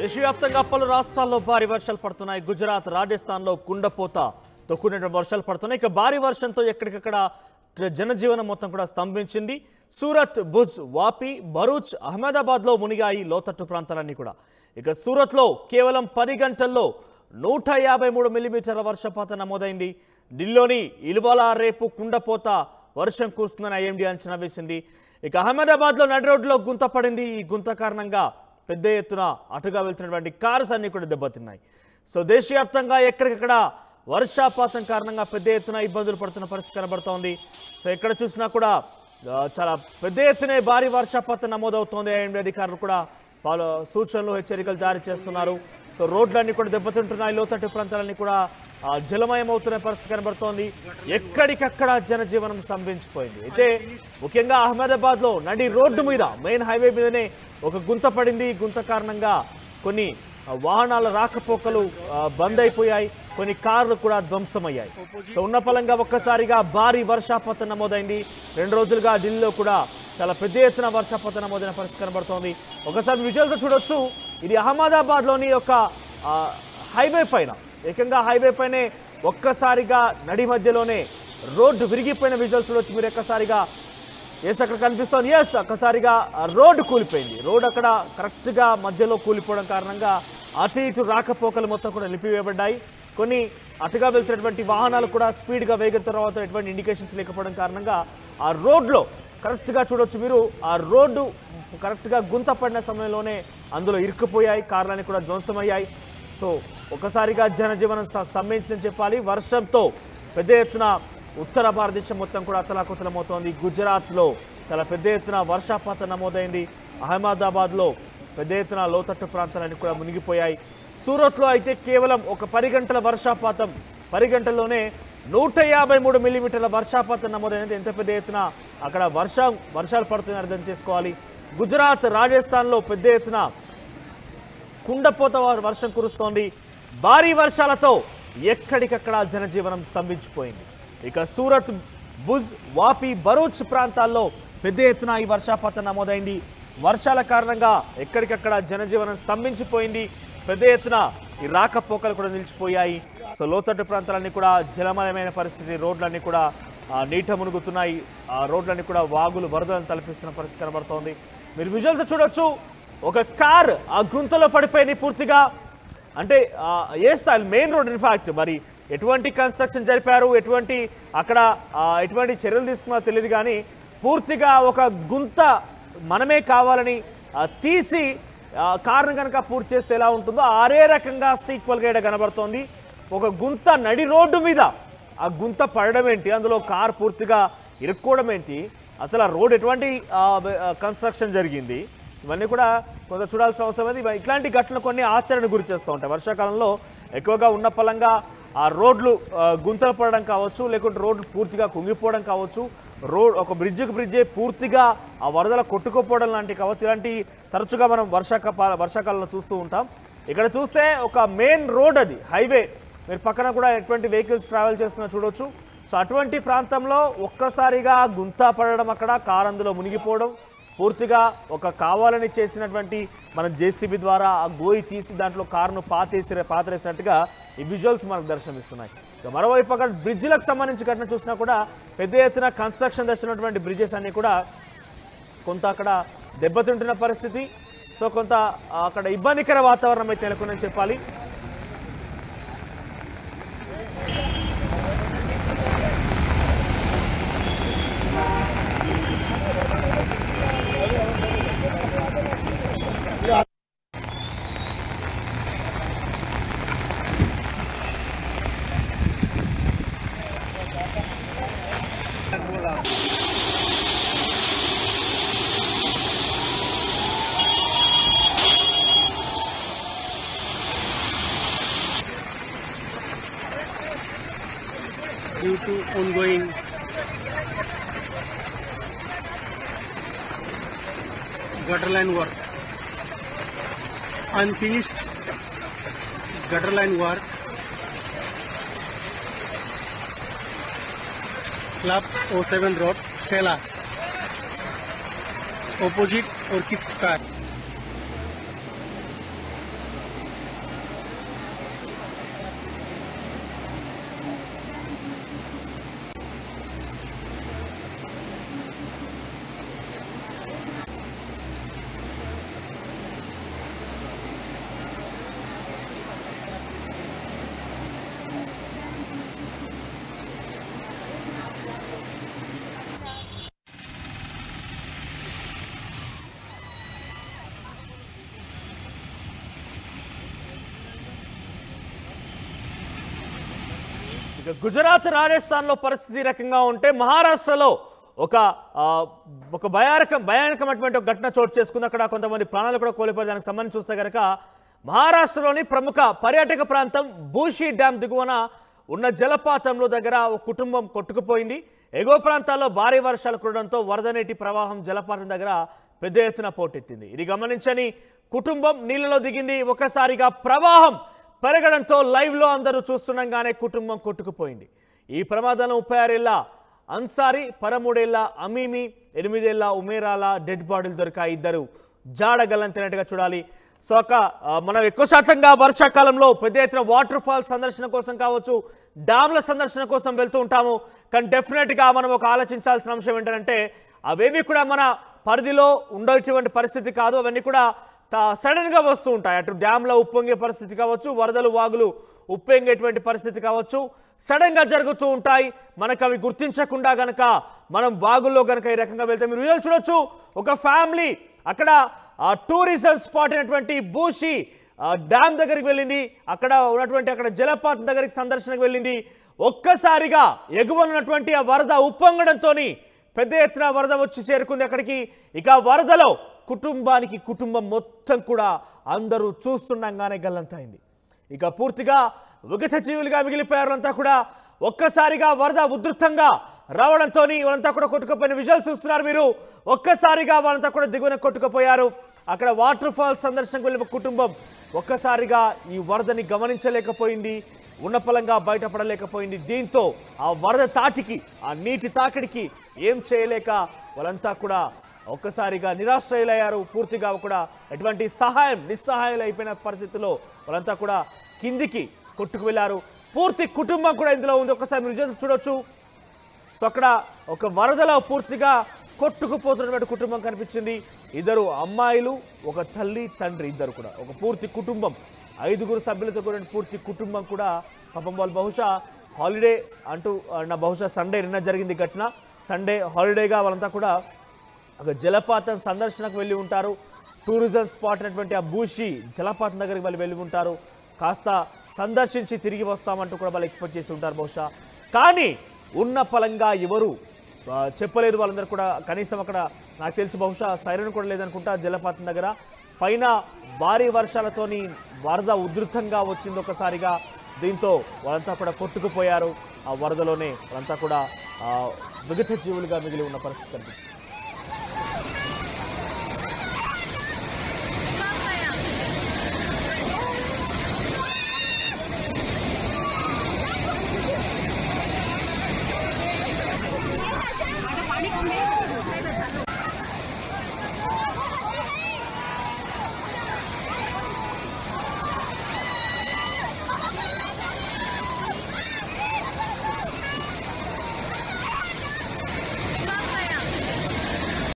దేశవ్యాప్తంగా పలు రాష్ట్రాల్లో భారీ వర్షాలు పడుతున్నాయి. గుజరాత్, రాజస్థాన్లో కుండపోతతో కూడిన వర్షాలు పడుతున్నాయి. ఇక భారీ వర్షంతో ఎక్కడికక్కడ జనజీవనం మొత్తం కూడా స్తంభించింది. సూరత్, భుజ్, వాపి, భరూచ్, అహ్మదాబాద్లో మునిగాయి లోతట్టు ప్రాంతాలన్నీ కూడా. ఇక సూరత్లో కేవలం 10 గంటల్లో 153 మిల్లీమీటర్ల వర్షపాతం నమోదైంది. ఢిల్లీలోని ఇలువాల రేపు కుండపోత వర్షం కురుస్తుందని ఐఎండీ అంచనా వేసింది. ఇక అహ్మదాబాద్లో నడి రోడ్లో గుంత పడింది. ఈ గుంత కారణంగా పెద్ద ఎత్తున అటుగా వెళ్తున్నటువంటి కార్స్ అన్ని కూడా దెబ్బతిన్నాయి. సో దేశవ్యాప్తంగా ఎక్కడికక్కడ వర్షపాతం కారణంగా పెద్ద ఎత్తున ఇబ్బందులు పడుతున్న పరిస్థితి కనబడుతోంది. సో ఎక్కడ చూసినా కూడా చాలా పెద్ద ఎత్తునే భారీ వర్షపాతం నమోదవుతోంది. ఐఎండీ అధికారులు కూడా పలు సూచనలు, హెచ్చరికలు జారీ చేస్తున్నారు. సో రోడ్లన్నీ కూడా దెబ్బతింటున్నాయి. లోతట్టు ప్రాంతాలన్నీ కూడా జలమయం అవుతున్న పరిస్థితి కనబడుతోంది. ఎక్కడికక్కడ జనజీవనం స్తంభించిపోయింది. అయితే ముఖ్యంగా అహ్మదాబాద్లో నడి రోడ్డు మీద, మెయిన్ హైవే మీదనే ఒక గుంత పడింది. ఈ గుంత కారణంగా కొన్ని వాహనాల రాకపోకలు బంద్ అయిపోయాయి. కొన్ని కార్లు కూడా ధ్వంసమయ్యాయి. సో ఉన్న ఫలంగా ఒక్కసారిగా భారీ వర్షపాతం నమోదైంది. 2 రోజులుగా ఢిల్లీలో కూడా చాలా పెద్ద ఎత్తున వర్షపాతం నమోదైన పరిస్థితి కనబడుతోంది. ఒకసారి విజువల్తో చూడొచ్చు. ఇది అహ్మదాబాద్లోని ఒక హైవే పైన, ఏకంగా హైవే పైనే ఒక్కసారిగా నడి మధ్యలోనే రోడ్డు విరిగిపోయిన విజువల్ చూడొచ్చు మీరు. ఒక్కసారిగా అక్కడ కనిపిస్తోంది. ఒక్కసారిగా రోడ్డు కూలిపోయింది. రోడ్డు అక్కడ కరెక్ట్గా మధ్యలో కూలిపోవడం కారణంగా అటు ఇటు రాకపోకలు మొత్తం కూడా నిలిపివేయబడ్డాయి. కొన్ని అటుగా వెళ్తున్నటువంటి వాహనాలు కూడా స్పీడ్గా వేగం తర్వాత ఎటువంటి ఇండికేషన్స్ లేకపోవడం కారణంగా ఆ రోడ్లో కరెక్ట్గా చూడొచ్చు మీరు. ఆ రోడ్డు కరెక్ట్గా గుంత పడిన సమయంలోనే అందులో ఇరుక్కుపోయాయి. కార్లన్నీ కూడా ధ్వంసమయ్యాయి. సో ఒకసారిగా జనజీవనం స్తంభించిందని చెప్పాలి. వర్షంతో పెద్ద ఎత్తున ఉత్తర భారతదేశం మొత్తం కూడా అతలాకుతలమవుతోంది. గుజరాత్లో చాలా పెద్ద ఎత్తున వర్షపాతం నమోదైంది. అహ్మదాబాద్లో పెద్ద ఎత్తున లోతట్టు ప్రాంతాలన్నీ కూడా మునిగిపోయాయి. సూరత్లో అయితే కేవలం ఒక 10 గంటల వర్షపాతం, 10 గంటల్లోనే 153 మిల్లీమీటర్ల వర్షపాతం నమోదైనది. ఎంత పెద్ద ఎత్తున అక్కడ వర్షాలు పడుతున్నాయని అర్థం చేసుకోవాలి. గుజరాత్, రాజస్థాన్లో పెద్ద ఎత్తున కుండపోత వర్షం కురుస్తోంది. భారీ వర్షాలతో ఎక్కడికక్కడ జనజీవనం స్తంభించిపోయింది. ఇక సూరత్, భుజ్, వాపి, భరూచ్ ప్రాంతాల్లో పెద్ద ఎత్తున ఈ వర్షపాతం నమోదైంది. వర్షాల కారణంగా ఎక్కడికక్కడ జనజీవనం స్తంభించిపోయింది. పెద్ద ఎత్తున ఈ రాకపోకలు కూడా నిలిచిపోయాయి. సో లోతట్టు ప్రాంతాలన్నీ కూడా జలమయమైన పరిస్థితి. రోడ్లన్నీ కూడా నీట మునుగుతున్నాయి. ఆ రోడ్లన్నీ కూడా వాగులు, వరదలను తలపిస్తున్న పరిస్థితి కనబడుతోంది. మీరు విజువల్స్ చూడొచ్చు. ఒక కార్ ఆ గుంతలో పడిపోయింది పూర్తిగా. అంటే ఏ స్థాయి మెయిన్ రోడ్ ఇన్ఫాక్ట్. మరి ఎటువంటి కన్స్ట్రక్షన్ జరిపారు, ఎటువంటి చర్యలు తీసుకున్నారో తెలియదు కానీ పూర్తిగా ఒక గుంత మనమే కావాలని తీసి కారును కనుక పూర్తి చేస్తే ఎలా ఉంటుందో అదే రకంగా సీక్వల్గా ఇక్కడ కనబడుతోంది. ఒక గుంత నడి రోడ్డు మీద ఆ గుంత పడడం ఏంటి, అందులో కారు పూర్తిగా ఇరుక్కోవడం ఏంటి, అసలు ఆ రోడ్ ఎటువంటి కన్స్ట్రక్షన్ జరిగింది, ఇవన్నీ కూడా కొంత చూడాల్సిన అవసరం ఉంది. ఇట్లాంటి ఘటనలు కొన్ని ఆశ్చర్యానికి గురి చేస్తూ ఉంటాయి. వర్షాకాలంలో ఎక్కువగా ఉన్న ఫలంగా ఆ రోడ్లు గుంతలు పడడం కావచ్చు, లేకుంటే రోడ్లు పూర్తిగా కుంగిపోవడం కావచ్చు, ఒక బ్రిడ్జే పూర్తిగా ఆ వరదల కొట్టుకుపోవడం లాంటివి కావచ్చు. ఇలాంటి తరచుగా మనం వర్షాకాలంలో చూస్తూ ఉంటాం. ఇక్కడ చూస్తే ఒక మెయిన్ రోడ్, అది హైవే, మీరు పక్కన కూడా ఎటువంటి వెహికల్స్ ట్రావెల్ చేస్తున్నా చూడవచ్చు. సో అటువంటి ప్రాంతంలో ఒక్కసారిగా గుంత పడడం, అక్కడ కారు అందులో మునిగిపోవడం, పూర్తిగా ఒక కావాలని చేసినటువంటి మనం జేసీబీ ద్వారా ఆ గోయి తీసి దాంట్లో కారును పాతరేసినట్టుగా ఈ విజువల్స్ మనకు దర్శనమిస్తున్నాయి. ఇక మరోవైపు అక్కడ బ్రిడ్జిలకు సంబంధించి ఘటన చూసినా కూడా పెద్ద ఎత్తున కన్స్ట్రక్షన్ చేసినటువంటి బ్రిడ్జెస్ అన్నీ కూడా కొంత అక్కడ దెబ్బతింటున్న పరిస్థితి. సో కొంత అక్కడ ఇబ్బందికర వాతావరణం అయితే నెలకొందని చెప్పాలి. Due to ongoing gutter line work, unfinished gutter line work, Club 07 Road, Sela, opposite Orchid Square. Gujarat రాజస్థాన్లో పరిస్థితి రకంగా ఉంటే మహారాష్ట్రలో ఒక ఒక భయానకమైనటువంటి ఒక ఘటన చోటు చేసుకుంది. అక్కడ కొంతమంది ప్రాణాలు కూడా కోల్పోయారు. దానికి సంబంధించి చూస్తే కనుక మహారాష్ట్రలోని ప్రముఖ పర్యాటక ప్రాంతం బూషి డ్యామ్ దిగువన ఉన్న జలపాతంలో దగ్గర ఒక కుటుంబం కొట్టుకుపోయింది. ఎగువ ప్రాంతాల్లో భారీ వర్షాలు కురవడంతో వరద నీటి ప్రవాహం జలపాతం దగ్గర పెద్ద ఎత్తున పోటెత్తింది. ఇది గమనించని కుటుంబం నీళ్ళలో దిగింది. ఒకసారిగా ప్రవాహం పెరగడంతో లైవ్లో అందరూ చూస్తుండగానే కుటుంబం కొట్టుకుపోయింది. ఈ ప్రమాదంలో 36 ఏళ్ల అన్సారీ, 13 ఏళ్ల అమీమి, 8 ఏళ్ల ఉమేరాల డెడ్ బాడీలు దొరికాయి. ఇద్దరు జాడగల్లంతినట్టుగా చూడాలి. సో మనం ఎక్కువ శాతంగా వర్షాకాలంలో పెద్ద ఎత్తున వాటర్ ఫాల్ సందర్శన కోసం కావచ్చు, డ్యామ్ల సందర్శన కోసం వెళ్తూ ఉంటాము. కానీ డెఫినెట్గా మనం ఒక ఆలోచించాల్సిన అంశం ఏంటంటే అవేవి కూడా మన పరిధిలో ఉండేటువంటి పరిస్థితి కాదు. అవన్నీ కూడా సడన్గా వస్తూ ఉంటాయి. అటు డ్యామ్లో ఉప్పొంగే పరిస్థితి కావచ్చు, వరదలు వాగులు ఉప్పొంగేటువంటి పరిస్థితి కావచ్చు, సడన్గా జరుగుతూ ఉంటాయి. మనకు అవి గుర్తించకుండా గనక మనం వాగుల్లో గనక ఈ రకంగా వెళ్తే మీరు వీడియోలు చూడొచ్చు. ఒక ఫ్యామిలీ అక్కడ టూరిజం స్పాట్ అయినటువంటి బూషి డ్యామ్ దగ్గరికి వెళ్ళింది. అక్కడ ఉన్నటువంటి అక్కడ జలపాతం దగ్గరికి సందర్శనకు వెళ్ళింది. ఒక్కసారిగా ఎగువ ఉన్నటువంటి ఆ వరద ఉప్పొంగడంతో పెద్ద ఎత్తున వరద వచ్చి చేరుకుంది అక్కడికి. ఇక వరదలో కుటుంబం మొత్తం కూడా అందరూ చూస్తుండగానే గల్లంతైంది. ఇక పూర్తిగా విగత జీవులుగా మిగిలిపోయారు అంతా కూడా. ఒక్కసారిగా వరద ఉధృతంగా రావడంతో వాళ్ళంతా కూడా కొట్టుకుపోయిన విజువల్స్ చూస్తున్నారు మీరు. ఒక్కసారిగా వాళ్ళంతా కూడా దిగువన కొట్టుకుపోయారు. అక్కడ వాటర్ ఫాల్ సందర్శనకు వెళ్ళిన కుటుంబం ఒక్కసారిగా ఈ వరదని గమనించలేకపోయింది, ఉన్నపలంగా బయటపడలేకపోయింది. దీంతో ఆ వరద తాటికి, ఆ నీటి తాకిడికి ఏం చేయలేక వాళ్ళంతా కూడా ఒక్కసారిగా నిరాశ్రయులయ్యారు. పూర్తిగా కూడా ఎటువంటి నిస్సహాయాలు అయిపోయిన పరిస్థితుల్లో వాళ్ళంతా కూడా కిందికి కొట్టుకు వెళ్ళారు. పూర్తి కుటుంబం కూడా ఇందులో ఉంది. ఒక్కసారి మీరు చూడొచ్చు. సో అక్కడ ఒక వరదలో పూర్తిగా కొట్టుకుపోతున్నటువంటి కుటుంబం కనిపించింది. ఇద్దరు అమ్మాయిలు, ఒక తల్లి తండ్రి, ఇద్దరు కూడా ఒక పూర్తి కుటుంబం, 5 సభ్యులతో కూడా పూర్తి కుటుంబం కూడా పాపం వాళ్ళు బహుశా హాలిడే అంటూ బహుశా సండే నిన్న జరిగింది ఘటన. సండే హాలిడేగా వాళ్ళంతా కూడా ఒక జలపాతం సందర్శనకు వెళ్ళి ఉంటారు. టూరిజం స్పాట్ అయినటువంటి ఆ బూషి జలపాతం దగ్గరికి వాళ్ళు వెళ్ళి ఉంటారు. కాస్త సందర్శించి తిరిగి వస్తామంటూ కూడా వాళ్ళు ఎక్స్పెక్ట్ చేసి ఉంటారు బహుశా. కానీ ఉన్న ఫలంగా ఎవరు చెప్పలేరు వాళ్ళందరూ కూడా. కనీసం అక్కడ నాకు తెలిసి బహుశా సైరన్ కూడా లేదనుకుంటా జలపాతం దగ్గర. పైన భారీ వర్షాలతోని వరద ఉధృతంగా వచ్చింది ఒకసారిగా. దీంతో వాళ్ళంతా కూడా కొట్టుకుపోయారు. ఆ వరదలోనే వాళ్ళంతా కూడా విగత జీవులుగా మిగిలి ఉన్న పరిస్థితి కనిపిస్తుంది.